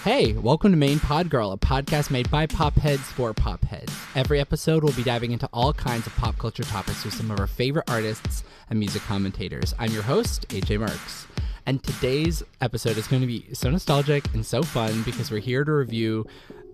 Hey, welcome to Main Pod Girl, a podcast made by Popheads for Popheads. Every episode, we'll be diving into all kinds of pop culture topics with some of our favorite artists and music commentators. I'm your host, AJ Marks. And today's episode is going to be so nostalgic and so fun because we're here to review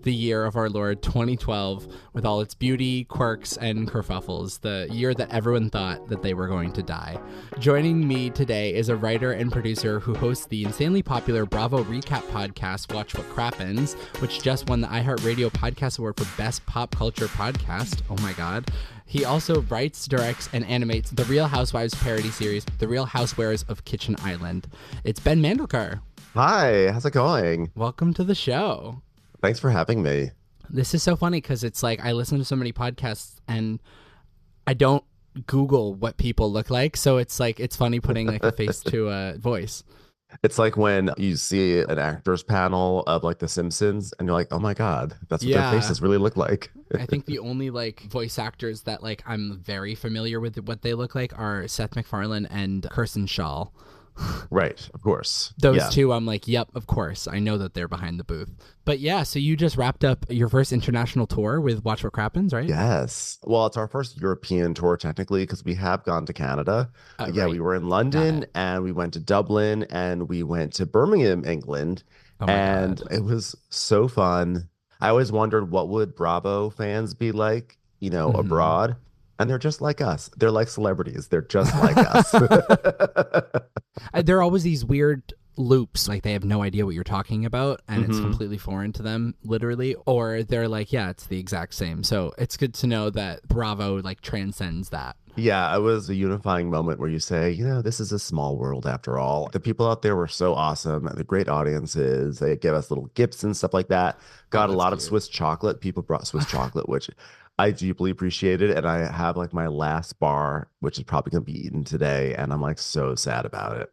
the year of our Lord 2012 with all its beauty, quirks, and kerfuffles, the year that everyone thought that they were going to die. Joining me today is a writer and producer who hosts the insanely popular Bravo recap podcast, Watch What Crappens, which just won the iHeartRadio Podcast Award for Best Pop Culture Podcast. Oh my God. He also writes, directs, and animates the Real Housewives parody series, The Real Housewares of Kitchen Island. It's Ben Mandelker. Hi, how's it going? Welcome to the show. Thanks for having me. This is so funny because it's like I listen to so many podcasts and I don't Google what people look like. So it's like it's funny putting like a face to a voice. It's like when you see an actors panel of like The Simpsons and you're like, oh my God, that's what their faces really look like. I think the only like voice actors that like I'm very familiar with what they look like are Seth MacFarlane and Kirsten Shaw. Right, of course. Those two, I'm like, yep, of course. I know that they're behind the booth. But yeah, so you just wrapped up your first international tour with Watch What Crappens, right? Yes. Well, it's our first European tour technically because we have gone to Canada. Yeah, we were in London and we went to Dublin and we went to Birmingham, England. And it was so fun. I always wondered what would Bravo fans be like, you know, abroad. And they're just like us. They're like celebrities. They're just like us. There are always these weird loops, like they have no idea what you're talking about and it's completely foreign to them, literally. Or they're like, yeah, it's the exact same. So it's good to know that Bravo like transcends that. Yeah, it was a unifying moment where you say, you know, this is a small world after all. The people out there were so awesome. The great audiences. They gave us little gifts and stuff like that. Got a lot of Swiss chocolate. People brought Swiss chocolate, which I deeply appreciated. And I have like my last bar, which is probably going to be eaten today. And I'm like so sad about it.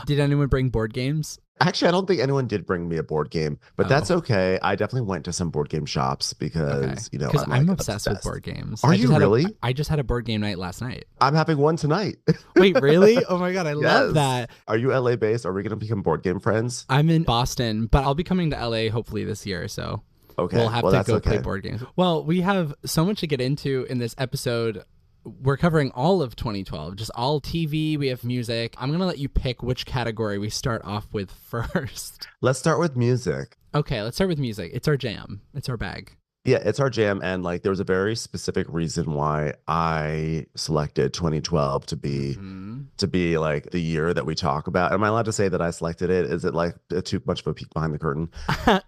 Did anyone bring board games? Actually, I don't think anyone did bring me a board game, but that's okay. I definitely went to some board game shops because, you know, I'm obsessed with board games. Are you really? I just had a board game night last night. I'm having one tonight. Wait, really? Oh my God, I love that. Are you LA based? Are we going to become board game friends? I'm in Boston, but I'll be coming to LA hopefully this year, so we'll have to go play board games. Well, we have so much to get into in this episode. We're covering all of 2012, just all TV. We have music. I'm going to let you pick which category we start off with first. Let's start with music. Okay, let's start with music. It's our jam. It's our bag. Yeah, it's our jam. And like, there was a very specific reason why I selected 2012 to be like the year that we talk about. Am I allowed to say that I selected it? Is it like too much of a peek behind the curtain?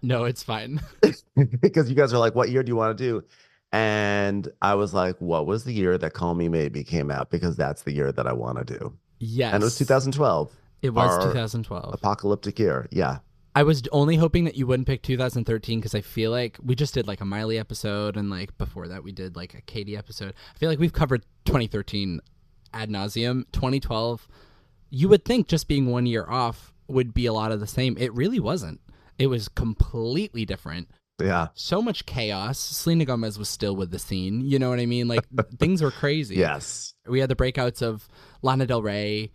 No, it's fine. Because you guys are like, what year do you want to do? And I was like, what was the year that Call Me Maybe came out? Because that's the year that I want to do. Yes. And it was 2012. It was 2012. Apocalyptic year. Yeah. I was only hoping that you wouldn't pick 2013 because I feel like we just did like a Miley episode and like before that we did like a Katie episode. I feel like we've covered 2013 ad nauseum. 2012, you would think just being 1 year off would be a lot of the same. It really wasn't. It was completely different. Yeah. So much chaos. Selena Gomez was still with the scene. You know what I mean? Like things were crazy. Yes. We had the breakouts of Lana Del Rey,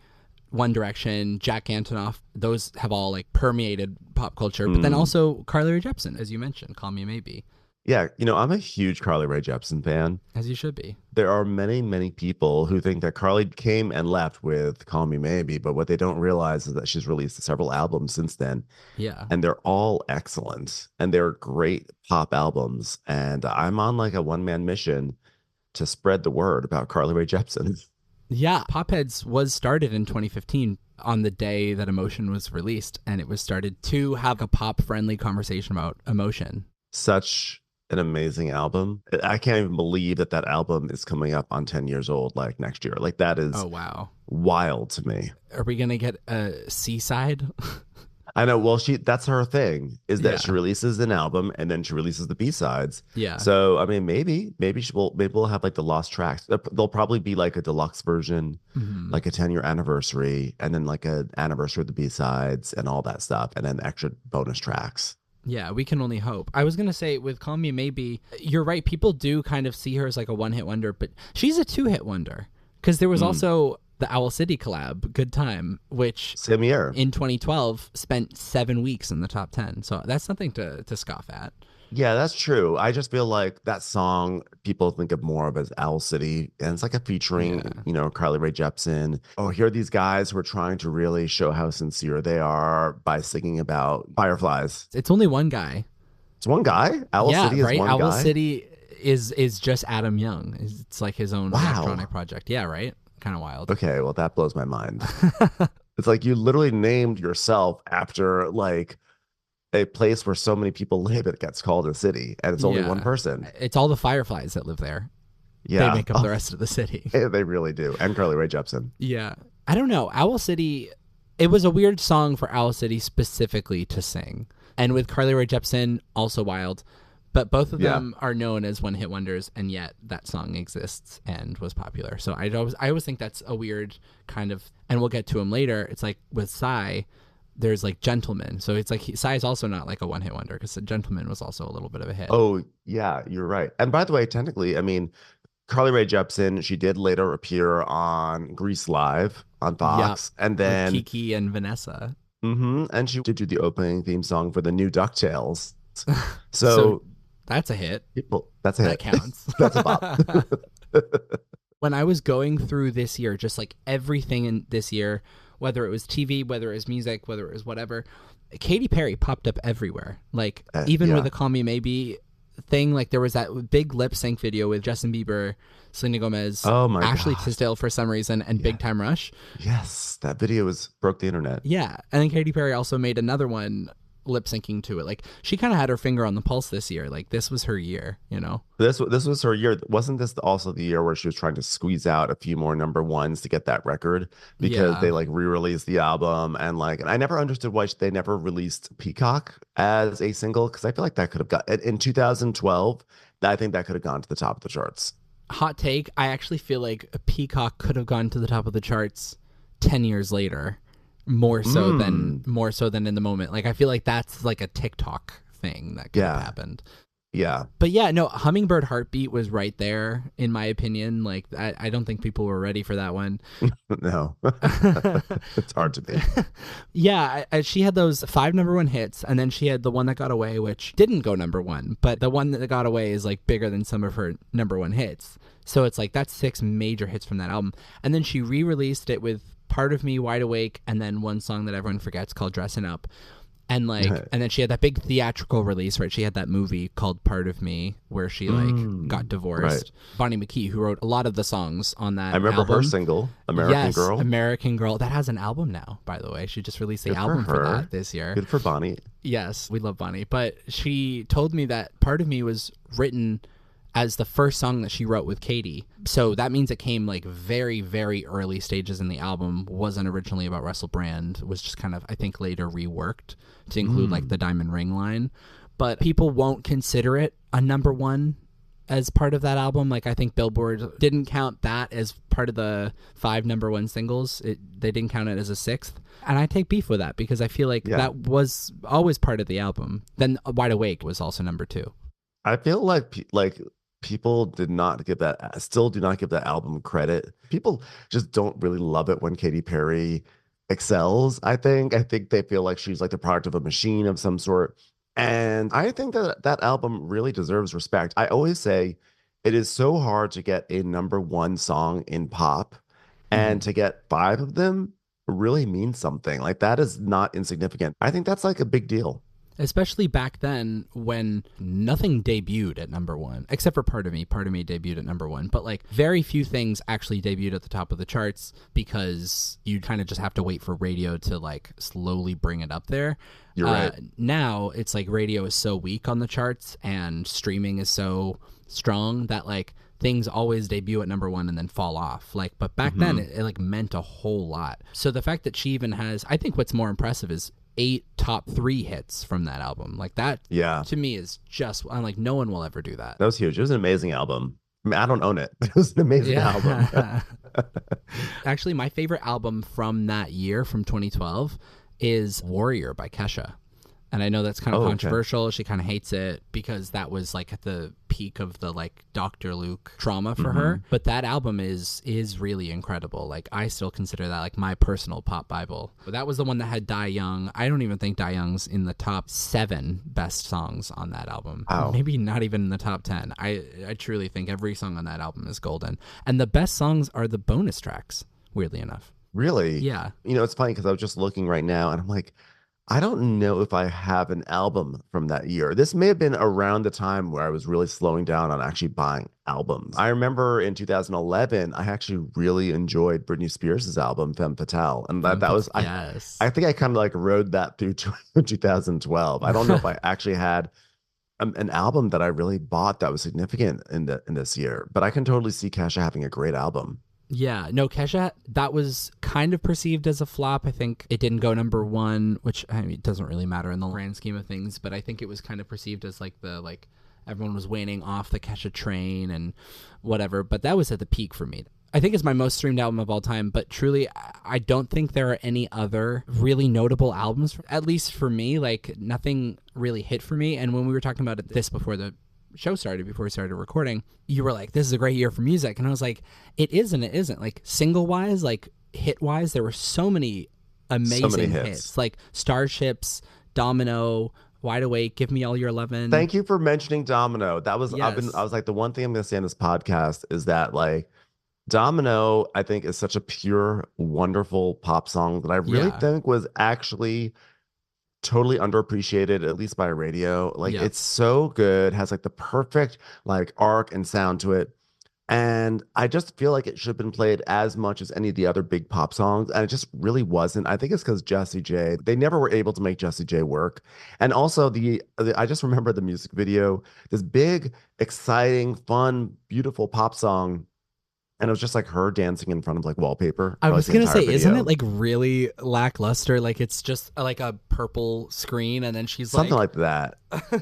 One Direction, Jack Antonoff. Those have all like permeated pop culture. But then also Carly Rae Jepsen, as you mentioned, Call Me Maybe. Yeah, you know, I'm a huge Carly Rae Jepsen fan. As you should be. There are many, many people who think that Carly came and left with Call Me Maybe, but what they don't realize is that she's released several albums since then. Yeah. And they're all excellent. And they're great pop albums. And I'm on like a one-man mission to spread the word about Carly Rae Jepsen. Yeah. Popheads was started in 2015 on the day that Emotion was released. And it was started to have a pop-friendly conversation about emotion. Such an amazing album. I can't even believe that that album is coming up on 10 years old, like next year. Like that is wild to me. Are we going to get a C-side? I know. Well, that's her thing is that she releases an album and then she releases the B-sides. Yeah. So, I mean, maybe we'll have like the lost tracks. There'll probably be like a deluxe version, like a 10-year anniversary and then like an anniversary of the B-sides and all that stuff. And then extra bonus tracks. Yeah, we can only hope. I was going to say with Call Me Maybe, you're right. People do kind of see her as like a one-hit wonder, but she's a two-hit wonder because there was also the Owl City collab, Good Time, which same year in 2012 spent 7 weeks in the top 10. So that's something to scoff at. Yeah, that's true. I just feel like that song people think of more of as Owl City, and it's like a featuring, Carly Rae Jepsen. Oh, here are these guys who are trying to really show how sincere they are by singing about fireflies. It's only one guy. It's one guy? Owl City is right? one Owl guy? City is just Adam Young. It's like his own electronic project. Yeah, right? Kind of wild. Okay, well, that blows my mind. It's like you literally named yourself after like a place where so many people live. It gets called a city, and it's only one person. It's all the fireflies that live there. Yeah. They make up the rest of the city. They really do. And Carly Rae Jepsen. Yeah. I don't know. Owl City, it was a weird song for Owl City specifically to sing. And with Carly Rae Jepsen, also wild. But both of them are known as one-hit wonders, and yet that song exists and was popular. So I always think that's a weird kind of, and we'll get to him later. It's like with Psy, there's like Gentleman. So it's like Psy is also not like a one-hit wonder because Gentleman was also a little bit of a hit. Oh, yeah, you're right. And by the way, technically, I mean, Carly Rae Jepsen, she did later appear on Grease Live on Fox. And then with Kiki and Vanessa. And she did do the opening theme song for the new DuckTales. So that's a hit. That's a hit. That counts. That's a bop. When I was going through this year, just like everything in this year, whether it was TV, whether it was music, whether it was whatever, Katy Perry popped up everywhere. Like even with the Call Me Maybe thing, like there was that big lip sync video with Justin Bieber, Selena Gomez, Ashley Tisdale for some reason, and Big Time Rush. Yes, that video broke the internet. Yeah, and then Katy Perry also made another one lip syncing to it. Like she kind of had her finger on the pulse this year. Like this was her year, This was her year. Wasn't this also the year where she was trying to squeeze out a few more number ones to get that record because they like re-released the album and I never understood why they never released Peacock as a single because I feel like that could have got in 2012. I think that could have gone to the top of the charts. Hot take. I actually feel like a Peacock could have gone to the top of the charts 10 years later. More so than in the moment. Like I feel like that's like a TikTok thing that could have happened. Yeah. But yeah, no, Hummingbird Heartbeat was right there in my opinion. Like I don't think people were ready for that one. No. It's hard to be. Yeah, she had those 5 number 1 hits, and then she had the one that got away, which didn't go number 1, but the one that got away is like bigger than some of her number 1 hits. So it's like that's 6 major hits from that album. And then she re-released it with Part of Me, Wide Awake, and then one song that everyone forgets called Dressin' Up. And and then she had that big theatrical release, right? She had that movie called Part of Me where she got divorced. Right. Bonnie McKee, who wrote a lot of the songs on that album. I remember her single, American Girl. American Girl. That has an album now, by the way. She just released the album for that this year. Good for Bonnie. Yes, we love Bonnie. But she told me that Part of Me was written as the first song that she wrote with Katy. So that means it came like very, very early stages in the album, wasn't originally about Russell Brand, was just kind of, I think, later reworked to include like the Diamond Ring line. But people won't consider it a number 1 as part of that album. Like I think Billboard didn't count that as part of the 5 number 1 singles. They didn't count it as a 6th. And I take beef with that because I feel like that was always part of the album. Then Wide Awake was also number 2. I feel like people still do not give that album credit. People just don't really love it when Katy Perry excels. I think they feel like she's like the product of a machine of some sort. And I think that album really deserves respect. I always say it is so hard to get a number 1 song in pop, and to get 5 of them really means something. Like that is not insignificant. I think that's like a big deal. Especially back then when nothing debuted at number 1, except for Part of Me. Part of Me debuted at number 1. But like very few things actually debuted at the top of the charts because you kind of just have to wait for radio to like slowly bring it up there. You're right. Now it's like radio is so weak on the charts and streaming is so strong that like things always debut at number 1 and then fall off. Like, but back then it like meant a whole lot. So the fact that she even has, I think what's more impressive is 8 top 3 hits from that album. Like that to me is just, I'm like, no one will ever do that. That was huge. It was an amazing album. I mean, I don't own it, but it was an amazing album. Actually, my favorite album from that year, from 2012, is Warrior by Kesha. And I know that's kind of Okay. controversial. She kind of hates it because that was like at the peak of the like Dr. Luke trauma for her. But that album is really incredible. Like I still consider that like my personal pop Bible. But that was the one that had Die Young. I don't even think Die Young's in the top 7 best songs on that album. Wow. Maybe not even in the top 10. I truly think every song on that album is golden. And the best songs are the bonus tracks, weirdly enough. Really? Yeah. You know, it's funny because I was just looking right now and I'm like, I don't know if I have an album from that year. This may have been around the time where I was really slowing down on actually buying albums. I remember in 2011, I actually really enjoyed Britney Spears' album, Femme Fatale. And that was, yes. I think I kind of like rode that through 2012. I don't know if I actually had an album that I really bought that was significant in this year, but I can totally see Kesha having a great album. Yeah, no, Kesha, that was kind of perceived as a flop. I think it didn't go number 1, which I mean, it doesn't really matter in the grand scheme of things, but I think it was kind of perceived as like everyone was waning off the Kesha train and whatever, but that was at the peak for me. I think it's my most streamed album of all time, but truly, I don't think there are any other really notable albums, at least for me. Like, nothing really hit for me, and when we were talking about this before the show started, before we started recording, you were like, this is a great year for music, and I was like, it is and it isn't. Like single wise, like hit wise, there were so many amazing hits, like Starships, Domino, Wide Awake, Give Me All Your Lovin'. Thank you for mentioning Domino. That was yes. I was like, the one thing I'm gonna say on this podcast is that like Domino, I think, is such a pure, wonderful pop song that I really think was actually totally underappreciated, at least by radio. Like it's so good, has like the perfect like arc and sound to it, and I just feel like it should have been played as much as any of the other big pop songs, and it just really wasn't. I think it's because Jessie J, they never were able to make Jessie J work. And also the I just remember the music video, this big, exciting, fun, beautiful pop song, and it was just like her dancing in front of like wallpaper. I was going to say, isn't it like really lackluster? Like it's just like a purple screen and then she's something like that.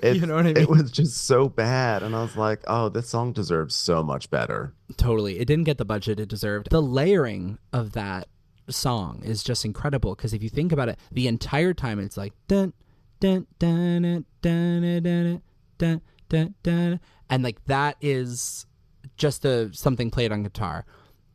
You know what I mean? It was just so bad. And I was like, oh, this song deserves so much better. Totally. It didn't get the budget it deserved. The layering of that song is just incredible because if you think about it, the entire time it's like dun dun dun dun dun dun dun dun, and like that is just something played on guitar.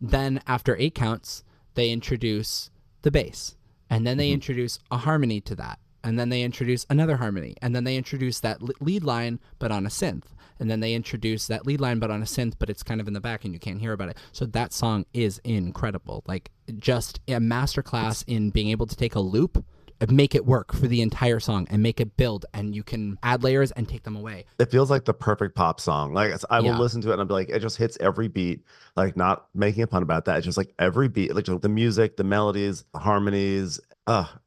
Then after 8 counts, they introduce the bass, and then they introduce a harmony to that, and then they introduce another harmony, and then they introduce that lead line but on a synth, and then they introduce that lead line but on a synth, but it's kind of in the back and you can't hear about it. So that song is incredible, like just a masterclass in being able to take a loop, make it work for the entire song and make it build, and you can add layers and take them away. It feels like the perfect pop song. Like I will listen to it and I'll be like, it just hits every beat, like not making a pun about that. It's just like every beat, like the music, the melodies, the harmonies.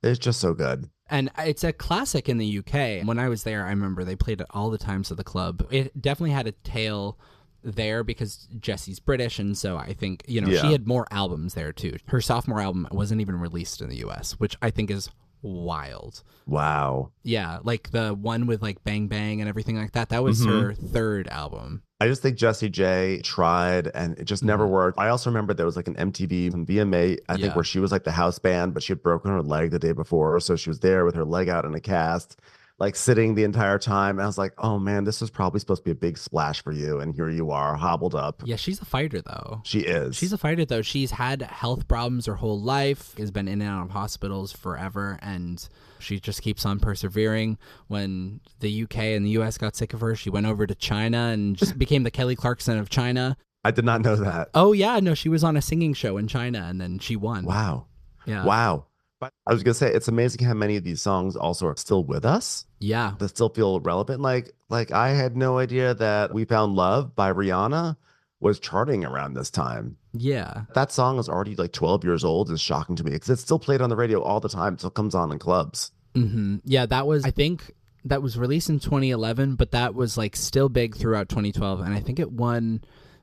It's just so good. And it's a classic in the UK. When I was there, I remember they played it all the times at the club. It definitely had a tail there because Jessie's British, and so I think, she had more albums there too. Her sophomore album wasn't even released in the US, which I think is wild. Wow. Yeah, like the one with like Bang Bang and everything like that. That was her 3rd album. I just think Jessie J tried and it just never worked. I also remember there was like an MTV and VMA, I think, where she was like the house band, but she had broken her leg the day before. So she was there with her leg out in a cast, like sitting the entire time. And I was like, oh man, this was probably supposed to be a big splash for you. And here you are, hobbled up. Yeah, she's a fighter though. She is. She's a fighter though. She's had health problems her whole life, has been in and out of hospitals forever, and she just keeps on persevering. When the UK and the US got sick of her, she went over to China and just became the Kelly Clarkson of China. I did not know that. Oh yeah, no, she was on a singing show in China and then she won. Wow. Yeah. Wow. But I was gonna say, it's amazing how many of these songs also are still with us. Yeah. That still feel relevant. Like I had no idea that We Found Love by Rihanna was charting around this time. Yeah. That song is already like 12 years old. Is shocking to me because it's still played on the radio all the time. It still comes on in clubs. Mm-hmm. Yeah, I think that was released in 2011, but that was like still big throughout 2012. And I think it won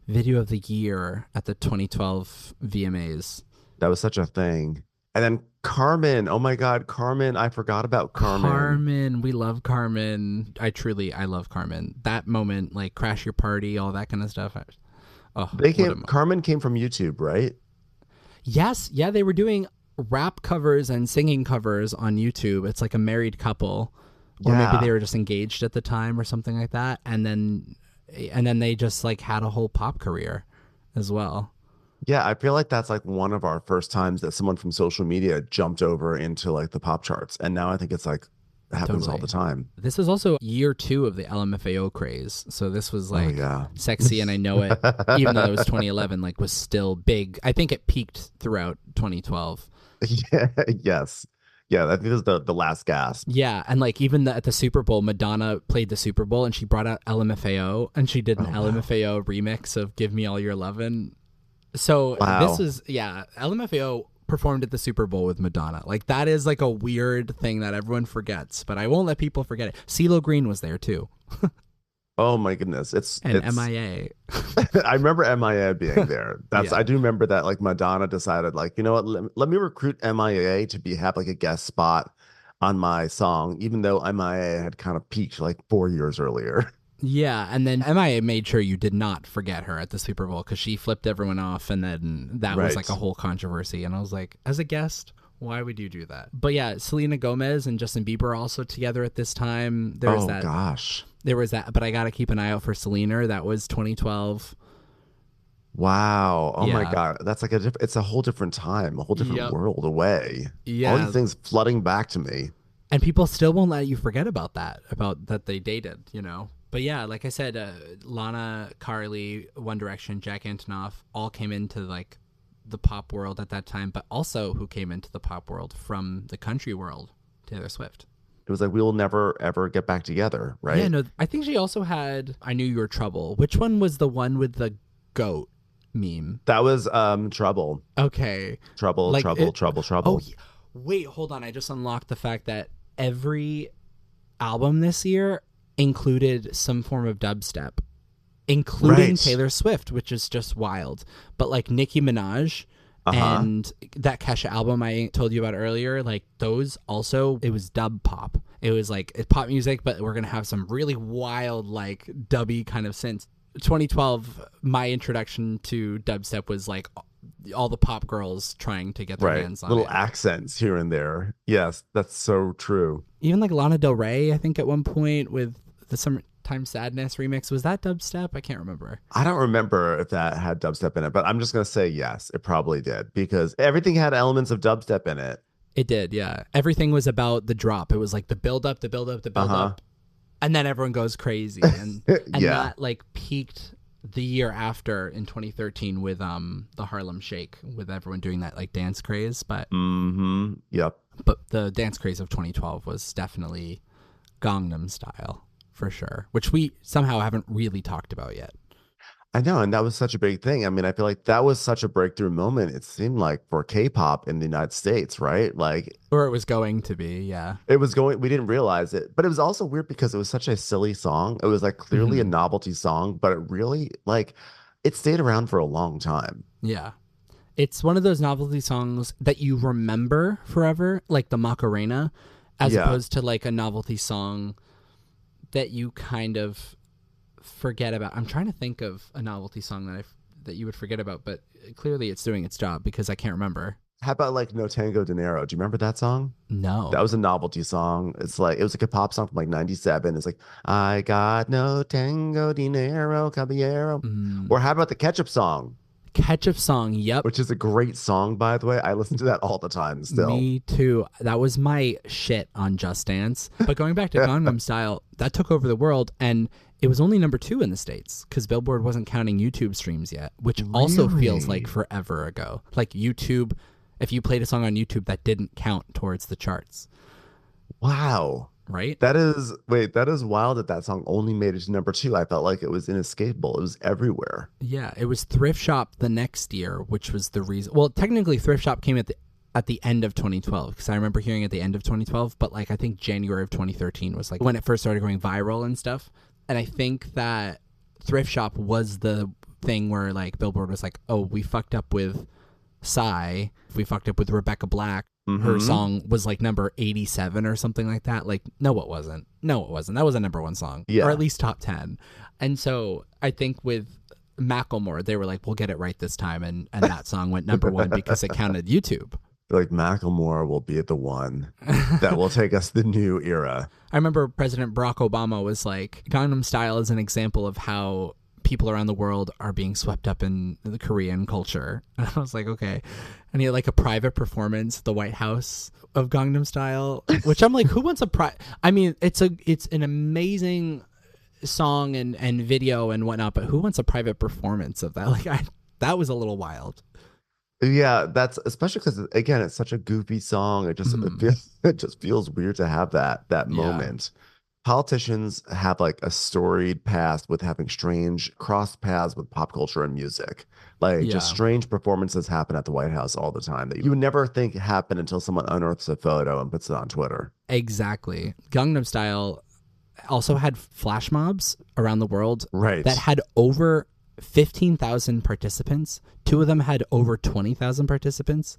Video of the Year at the 2012 VMAs. That was such a thing. And then Carmen. Oh my God, Carmen. I forgot about Carmen. Carmen. We love Carmen. I love Carmen. That moment, like Crash Your Party, all that kind of stuff. Carmen came from YouTube, right? Yes. Yeah, they were doing rap covers and singing covers on YouTube. It's like a married couple Or maybe Yeah. they were just engaged at the time or something like that. And then they just like had a whole pop career as well. Yeah, I feel like that's like one of our first times that someone from social media jumped over into like the pop charts. And now I think it's like it happens all Totally. the time. This is also year 2 of the LMFAO craze. So this was Oh like yeah. sexy, and I know it, even though it was 2011, like was still big. I think it peaked throughout 2012. Yeah, yes. Yeah, I think this is the last gasp. Yeah, and like even at the Super Bowl, Madonna played the Super Bowl and she brought out LMFAO and she did an LMFAO remix of "Give Me All Your Lovin'." So this is LMFAO performed at the Super Bowl with Madonna. Like that is like a weird thing that everyone forgets, but I won't let people forget it. CeeLo Green was there too. Oh my goodness. It's MIA. I remember MIA being there. I do remember that like Madonna decided like, you know what, let me recruit MIA to have like a guest spot on my song, even though MIA had kind of peaked like 4 years earlier. Yeah, and then MIA made sure you did not forget her at the Super Bowl because she flipped everyone off, and then that was like a whole controversy. And I was like, as a guest, why would you do that? But yeah, Selena Gomez and Justin Bieber are also together at this time. There was that, but I got to keep an eye out for Selena. That was 2012. Wow. Oh my God. That's like it's a whole different time, a whole different world away. Yeah. All these things flooding back to me. And people still won't let you forget about that they dated, you know? But yeah, like I said, Lana, Carly, One Direction, Jack Antonoff all came into like the pop world at that time, but also who came into the pop world from the country world, Taylor Swift. It was like, we will never, ever get back together, right? Yeah, no, I think she also had I Knew You Were Trouble. Which one was the one with the goat meme? That was Trouble. Okay. Trouble. Oh, wait, hold on. I just unlocked the fact that every album this year included some form of dubstep, including Taylor Swift, which is just wild. But like Nicki Minaj and that Kesha album I told you about earlier, like those also, it was dub pop. It was like it's pop music, but we're going to have some really wild, like dubby kind of synths. 2012, my introduction to dubstep was like all the pop girls trying to get their hands on little it. accents here and there. Yes, that's so true. Even like Lana Del Rey, I think at one point with the Summertime Sadness remix, was that dubstep? I can't remember. I don't remember if that had dubstep in it, but I'm just going to say yes, it probably did, because everything had elements of dubstep in it. It did, yeah. Everything was about the drop. It was like the build up, and then everyone goes crazy. And that like peaked the year after in 2013 with the Harlem Shake, with everyone doing that like dance craze. But but the dance craze of 2012 was definitely Gangnam Style for sure, which we somehow haven't really talked about yet. I know, and that was such a big thing. I mean, I feel like that was such a breakthrough moment, it seemed like, for K-pop in the United States, right? Like, or it was going to be, yeah. It was going, we didn't realize it, but it was also weird because it was such a silly song. It was like clearly a novelty song, but it really, like, it stayed around for a long time. Yeah. It's one of those novelty songs that you remember forever, like the Macarena, as opposed to like a novelty song that you kind of forget about. I'm trying to think of a novelty song that you would forget about, but clearly it's doing its job because I can't remember. How about like No Tango Dinero? Do you remember that song? No. That was a novelty song. It was like a pop song from like 97. It's like, I got no tango dinero, caballero. Or how about the Ketchup song? Ketchup song, yep. Which is a great song, by the way. I listen to that all the time still. Me too. That was my shit on Just Dance. But going back to Gangnam Style, that took over the world, and it was only number 2 in the States because Billboard wasn't counting YouTube streams yet, which also feels like forever ago. Like YouTube, if you played a song on YouTube, that didn't count towards the charts. Wow. Right? That is wild that song only made it to number 2. I felt like it was inescapable. It was everywhere. Yeah, it was Thrift Shop the next year, which was the reason. Well, technically Thrift Shop came at the end of 2012 because I remember hearing at the end of 2012, but like I think January of 2013 was like when it first started going viral and stuff. And I think that Thrift Shop was the thing where like Billboard was like, oh, we fucked up with Psy, we fucked up with Rebecca Black. Her song was like number 87 or something like that. Like, no, it wasn't. That was a number 1 song, or at least top 10. And so I think with Macklemore, they were like, we'll get it right this time. And that song went number 1 because it counted YouTube. like Macklemore will be the one that will take us the new era. I remember President Barack Obama was like, Gangnam Style is an example of how people around the world are being swept up in the Korean culture. And I was like, okay. And he had like a private performance at the White House of Gangnam Style, which I'm like, who wants I mean, it's an amazing song and video and whatnot, but who wants a private performance of that? Like, that was a little wild. Yeah, that's especially because again, it's such a goofy song. It just feels weird to have that moment. Politicians have like a storied past with having strange cross paths with pop culture and music. Like just strange performances happen at the White House all the time that you would never think happen until someone unearths a photo and puts it on Twitter. Exactly. Gangnam Style also had flash mobs around the world that had over 15,000 participants. Two of them had over 20,000 participants.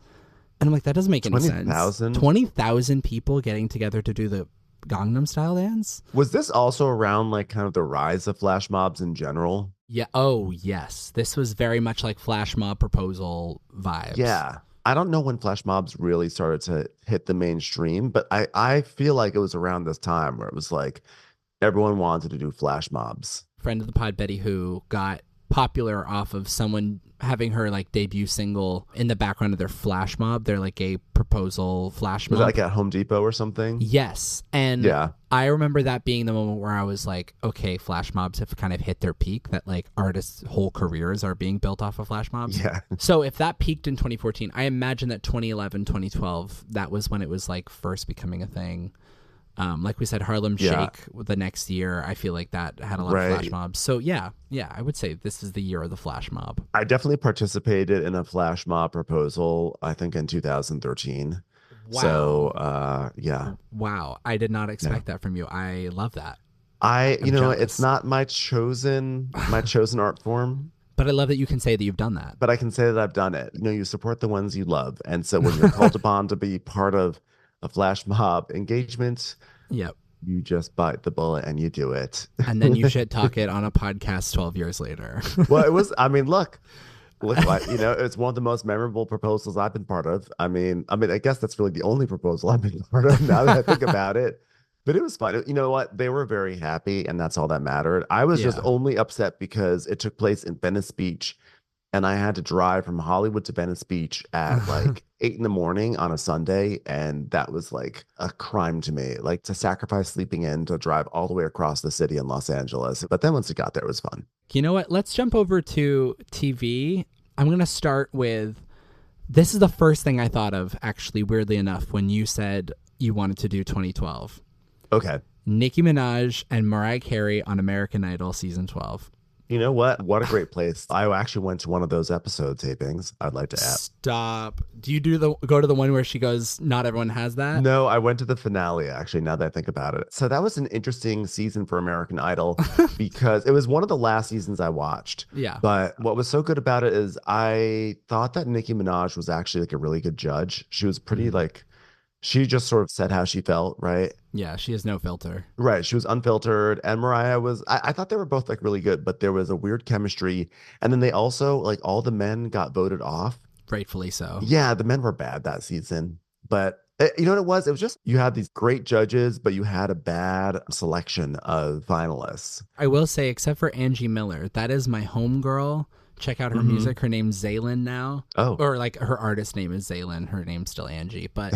And I'm like, that doesn't make any sense. 20,000 people getting together to do the Gangnam Style dance. Was this also around like kind of the rise of flash mobs in general? Yeah. Oh, yes. This was very much like flash mob proposal vibes. Yeah. I don't know when flash mobs really started to hit the mainstream, but I feel like it was around this time where it was like everyone wanted to do flash mobs. Friend of the pod, Betty Who, got popular off of someone having her like debut single in the background of their flash mob, their like gay proposal flash mob. Was that like at Home Depot or something? Yes. And I remember that being the moment where I was like, okay, flash mobs have kind of hit their peak, that like artists' whole careers are being built off of flash mobs. Yeah. So if that peaked in 2014, I imagine that 2011, 2012, that was when it was like first becoming a thing. Like we said, Harlem Shake the next year, I feel like that had a lot of flash mobs. So yeah, I would say this is the year of the flash mob. I definitely participated in a flash mob proposal, I think in 2013. Wow. So yeah. Wow. I did not expect that from you. I love that. I'm jealous. It's not my chosen art form. But I love that you can say that you've done that. But I can say that I've done it. You support the ones you love. And so when you're called upon to be part of a flash mob engagement, you just bite the bullet and you do it. And then you shit talk it on a podcast 12 years later. Well, it was, look, it's one of the most memorable proposals I've been part of. I guess that's really the only proposal I've been part of now that I think about it. But it was fun. You know what? They were very happy, and that's all that mattered. I was just only upset because it took place in Venice Beach, and I had to drive from Hollywood to Venice Beach at like 8 a.m. on a Sunday. And that was like a crime to me, like to sacrifice sleeping in to drive all the way across the city in Los Angeles. But then once it got there, it was fun. You know what? Let's jump over to TV. I'm going to start with, this is the first thing I thought of, actually, weirdly enough, when you said you wanted to do 2012. Okay. Nicki Minaj and Mariah Carey on American Idol season 12. You know what? What a great place. I actually went to one of those episode tapings. I'd like to add. Stop. Do you go to the one where she goes, not everyone has that? No, I went to the finale, actually, now that I think about it. So that was an interesting season for American Idol because it was one of the last seasons I watched. Yeah. But what was so good about it is I thought that Nicki Minaj was actually like a really good judge. She was pretty she just sort of said how she felt, right? Yeah, she has no filter. Right. She was unfiltered. And Mariah was, I thought they were both like really good, but there was a weird chemistry. And then they also, like, all the men got voted off. Rightfully so. Yeah, the men were bad that season. But you know what it was? It was just, you had these great judges, but you had a bad selection of finalists. I will say, except for Angie Miller, that is my homegirl. Check out her music. Her name's Zaylin now. Oh. Or like her artist name is Zaylin. Her name's still Angie. But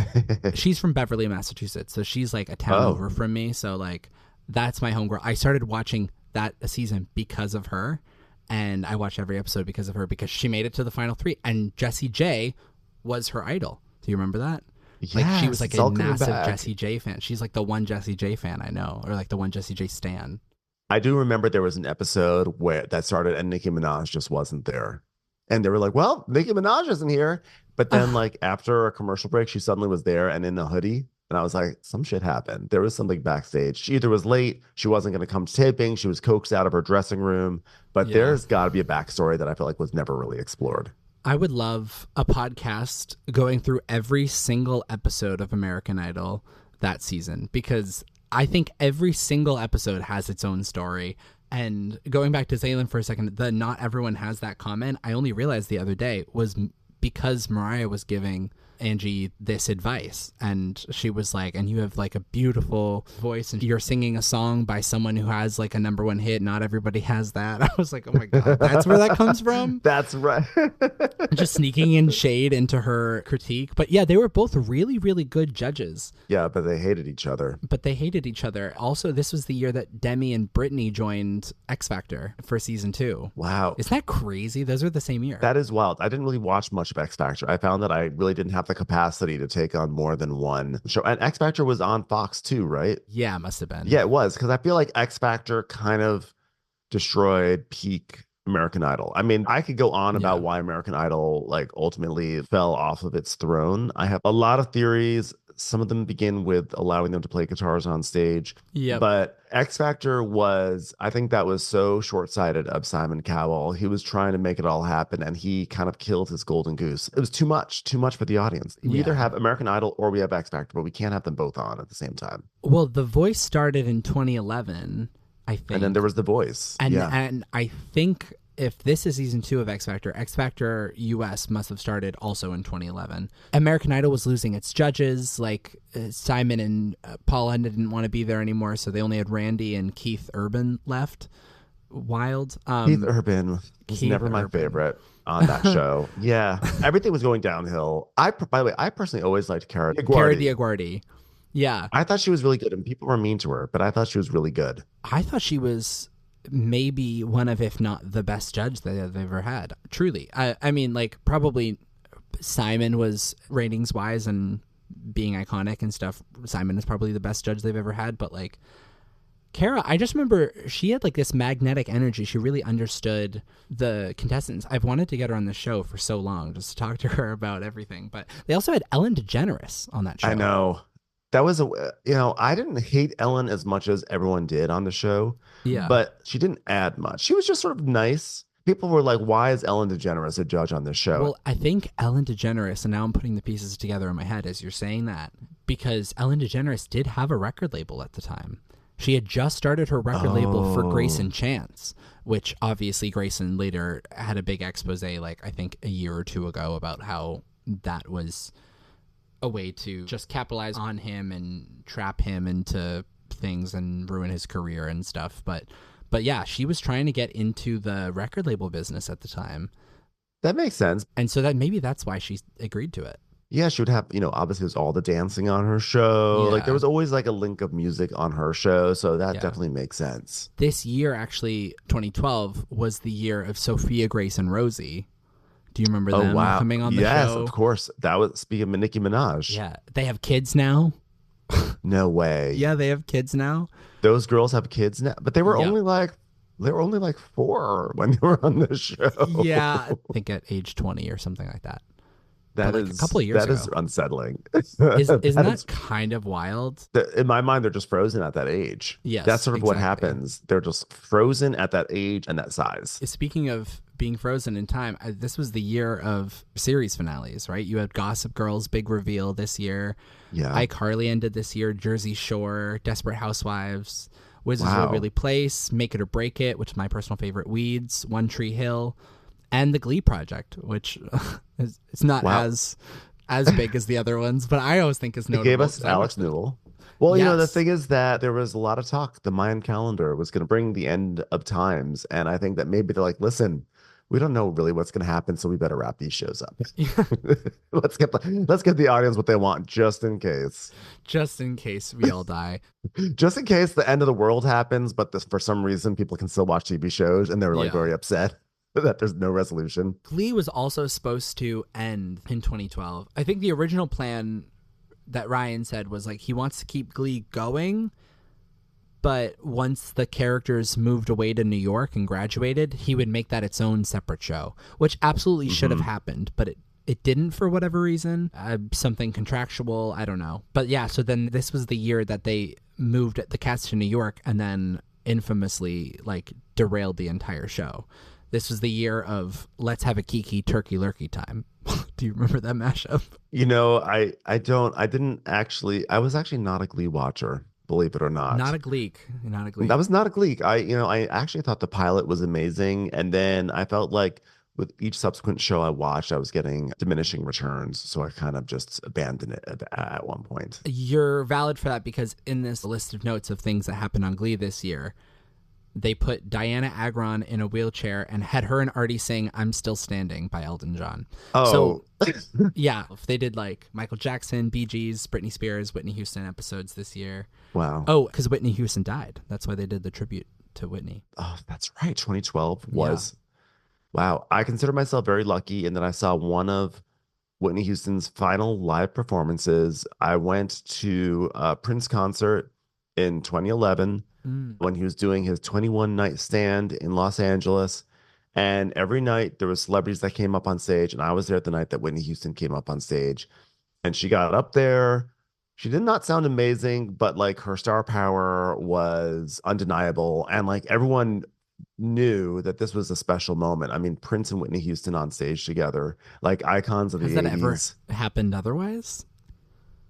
she's from Beverly, Massachusetts. So she's like a town over from me. So like that's my homegirl. I started watching that season because of her. And I watched every episode because of her, because she made it to the final 3. And Jessie J was her idol. Do you remember that? Yes, like she was like a massive Jessie J fan. She's like the one Jessie J fan I know. Or like the one Jessie J stan. I do remember there was an episode where that started and Nicki Minaj just wasn't there. And they were like, well, Nicki Minaj isn't here. But then like after a commercial break, she suddenly was there and in a hoodie. And I was like, some shit happened. There was something backstage. She either was late, she wasn't going to come to taping, she was coaxed out of her dressing room. But there's got to be a backstory that I feel like was never really explored. I would love a podcast going through every single episode of American Idol that season, because I think every single episode has its own story. And going back to Zaylin for a second, the not everyone has that comment, I only realized the other day was because Mariah was giving Angie this advice, and she was like, and you have like a beautiful voice and you're singing a song by someone who has like a #1 hit. Not everybody has that. I was like, oh my God, that's where that comes from. That's right. Just sneaking in shade into her critique. But yeah, they were both really, really good judges. Yeah, but they hated each other. Also, this was the year that Demi and Brittany joined X Factor for season 2. Wow. Isn't that crazy? Those were the same year. That is wild. I didn't really watch much of X Factor. I found that I really didn't have the capacity to take on more than one show. And X Factor was on Fox too, right? Yeah, it must have been. Yeah, it was. Because I feel like X Factor kind of destroyed peak American Idol. I mean, I could go on about why American Idol like ultimately fell off of its throne. I have a lot of theories. Some of them begin with allowing them to play guitars on stage. Yeah. But X Factor was, I think that was so short-sighted of Simon Cowell. He was trying to make it all happen, and he kind of killed his golden goose. It was too much for the audience. We either have American Idol or we have X Factor, but we can't have them both on at the same time. Well, The Voice started in 2011, I think. And then there was The Voice. And I think if this is season 2 of X Factor US must have started also in 2011. American Idol was losing its judges. Like Simon and Paula didn't want to be there anymore, so they only had Randy and Keith Urban left. Wild. Keith Urban was never my favorite on that show. Yeah, everything was going downhill. By the way, I personally always liked Cara DioGuardi. Yeah, I thought she was really good, and people were mean to her, but I thought she was really good. I thought she was maybe one of, if not the best judge that they've ever had. Truly. I mean, like, probably Simon was ratings wise and being iconic and stuff. Simon is probably the best judge they've ever had. But like Cara, I just remember she had like this magnetic energy. She really understood the contestants. I've wanted to get her on the show for so long just to talk to her about everything. But they also had Ellen DeGeneres on that show. I know. That was I didn't hate Ellen as much as everyone did on the show. Yeah. But she didn't add much. She was just sort of nice. People were like, why is Ellen DeGeneres a judge on this show? Well, I think Ellen DeGeneres, and now I'm putting the pieces together in my head as you're saying that, because Ellen DeGeneres did have a record label at the time. She had just started her record label for Grayson Chance, which obviously Grayson later had a big expose, like I think a year or two ago, about how that was a way to just capitalize on him and trap him into things and ruin his career and stuff. But yeah, she was trying to get into the record label business at the time. That makes sense. And so that maybe that's why she agreed to it. Yeah, she would have, obviously there's all the dancing on her show. Yeah. Like there was always like a link of music on her show. So that definitely makes sense. This year, actually, 2012, was the year of Sophia Grace and Rosie. Do you remember them coming on the show? Yes, of course. That was, speaking of Nicki Minaj. Yeah. They have kids now. No way. Yeah, they have kids now. Those girls have kids now. But they were only like 4 when they were on the show. Yeah, I think at age 20 or something like that. That like is a couple of years ago. That is unsettling. Isn't that kind of wild? In my mind, they're just frozen at that age. Yes, that's sort of what happens. They're just frozen at that age and that size. Speaking of being frozen in time, this was the year of series finales, right? You had Gossip Girl's big reveal this year. Yeah, iCarly ended this year. Jersey Shore, Desperate Housewives, Wizards of Waverly Place, Make It or Break It, which is my personal favorite, Weeds, One Tree Hill, and The Glee Project, which it's not as big as the other ones, but I always think is notable. It gave us Alex Newell. Well, the thing is that there was a lot of talk. The Mayan calendar was going to bring the end of times, and I think that maybe they're like, listen, we don't know really what's going to happen, so we better wrap these shows up. let's get the audience what they want, just in case. Just in case we all die. Just in case the end of the world happens, but for some reason people can still watch TV shows, and they were like very upset that there's no resolution. Glee was also supposed to end in 2012. I think the original plan that Ryan said was like he wants to keep Glee going, but once the characters moved away to New York and graduated, he would make that its own separate show, which absolutely should have happened, but it didn't for whatever reason. Something contractual, I don't know. But yeah, so then this was the year that they moved the cast to New York and then infamously like derailed the entire show. This was the year of let's have a Kiki turkey lurkey time. Do you remember that mashup? I was actually not a Glee watcher, believe it or not. Not a Gleek. That was not a Gleek. I actually thought the pilot was amazing. And then I felt like with each subsequent show I watched, I was getting diminishing returns. So I kind of just abandoned it at one point. You're valid for that, because in this list of notes of things that happened on Glee this year, they put Diana Agron in a wheelchair and had her and Artie sing "I'm Still Standing" by Elton John. Oh. So, yeah, if they did like Michael Jackson, Bee Gees, Britney Spears, Whitney Houston episodes this year. Wow. Oh, because Whitney Houston died. That's why they did the tribute to Whitney. Oh, that's right. 2012 was. Yeah. Wow. I consider myself very lucky in that I saw one of Whitney Houston's final live performances. I went to a Prince concert in 2011 when he was doing his 21 night stand in Los Angeles. And every night there were celebrities that came up on stage. And I was there the night that Whitney Houston came up on stage. And she got up there. She did not sound amazing, but like her star power was undeniable. And like everyone knew that this was a special moment. I mean, Prince and Whitney Houston on stage together, like icons of the 80s. Has that ever happened otherwise?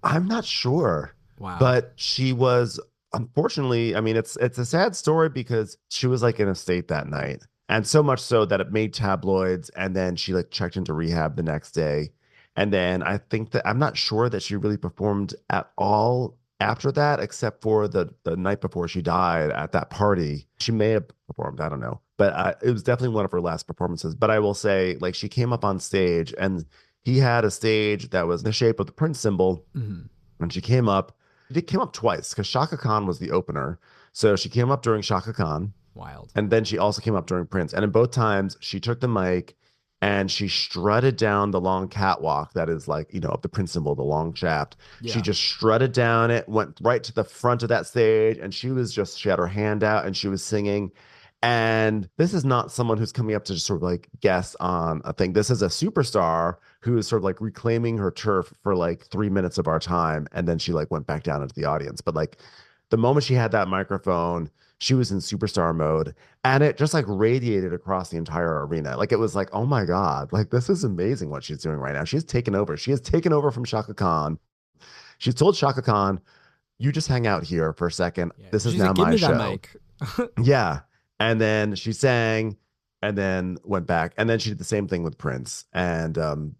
I'm not sure. Wow. But she was, unfortunately, I mean, it's a sad story because she was like in a state that night. And so much so that it made tabloids. And then she like checked into rehab the next day. And then I think that I'm not sure that she really performed at all after that, except for the night before she died at that party. She may have performed, I don't know. But it was definitely one of her last performances. But I will say, like, she came up on stage and he had a stage that was in the shape of the Prince symbol. When she came up, she came up twice because Shaka Khan was the opener. So she came up during Shaka Khan. Wild. And then she also came up during Prince. And in both times, she took the mic and she strutted down the long catwalk that is like, you know, of the Prince symbol, the long shaft. Yeah. She just strutted down it, went right to the front of that stage, and she had her hand out and she was singing. And this is not someone who's coming up to just sort of like guess on a thing. This is a superstar who is sort of like reclaiming her turf for like 3 minutes of our time. And then she like went back down into the audience. But like the moment she had that microphone, she was in superstar mode, and it just like radiated across the entire arena. Like it was like, oh my God, like this is amazing what she's doing right now. She's taken over. She has taken over from Shaka Khan. She's told Shaka Khan, you just hang out here for a second. Yeah, this is now my show. Mic. Yeah. And then she sang and then went back. And then she did the same thing with Prince. And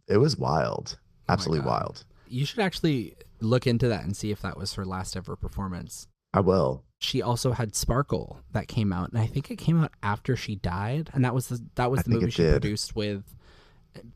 it was wild. Absolutely wild. You should actually look into that and see if that was her last ever performance. I will. She also had Sparkle that came out, and I think it came out after she died, and that was the movie she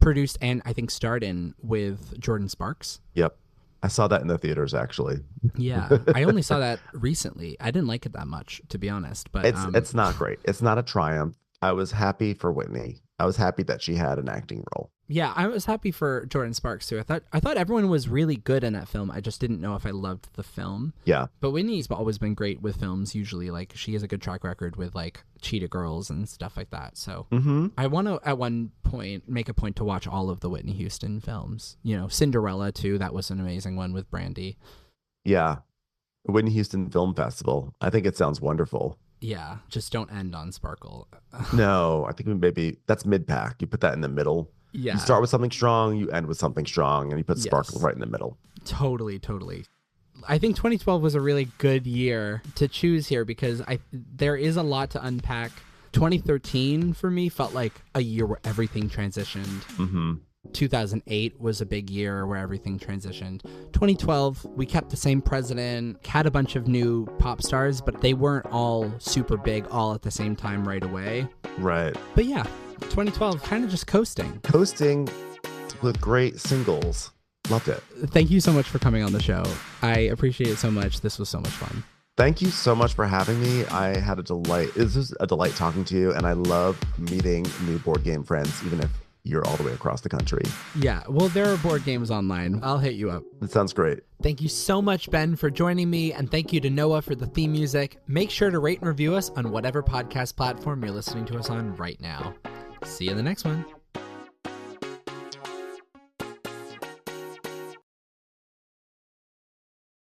produced and I think starred in with Jordan Sparks. Yep. I saw that in the theaters, actually. Yeah. I only saw that recently. I didn't like it that much, to be honest. But it's not great. It's not a triumph. I was happy for Whitney. I was happy that she had an acting role. Yeah, I was happy for Jordan Sparks too. I thought everyone was really good in that film. I just didn't know if I loved the film. Yeah. But Whitney's always been great with films. Usually, like, she has a good track record with like Cheetah Girls and stuff like that. So I want to at one point make a point to watch all of the Whitney Houston films. You know, Cinderella too. That was an amazing one with Brandy. Yeah, Whitney Houston Film Festival. I think it sounds wonderful. Yeah, just don't end on Sparkle. No, I think maybe that's mid-pack. You put that in the middle. Yeah. You start with something strong, you end with something strong, and you put Sparkle right in the middle. Totally. I think 2012 was a really good year to choose here because there is a lot to unpack. 2013 for me felt like a year where everything transitioned. 2008 was a big year where everything transitioned. 2012, we kept the same president, had a bunch of new pop stars, but they weren't all super big all at the same time right away. Right. But yeah, 2012, kind of just coasting. Coasting with great singles. Loved it. Thank you so much for coming on the show. I appreciate it so much. This was so much fun. Thank you so much for having me. I had a delight. This was a delight talking to you, and I love meeting new board game friends, even if you're all the way across the country. Yeah, well, there are board games online. I'll hit you up. That sounds great. Thank you so much, Ben, for joining me, and thank you to Noah for the theme music. Make sure to rate and review us on whatever podcast platform you're listening to us on right now. See you in the next one.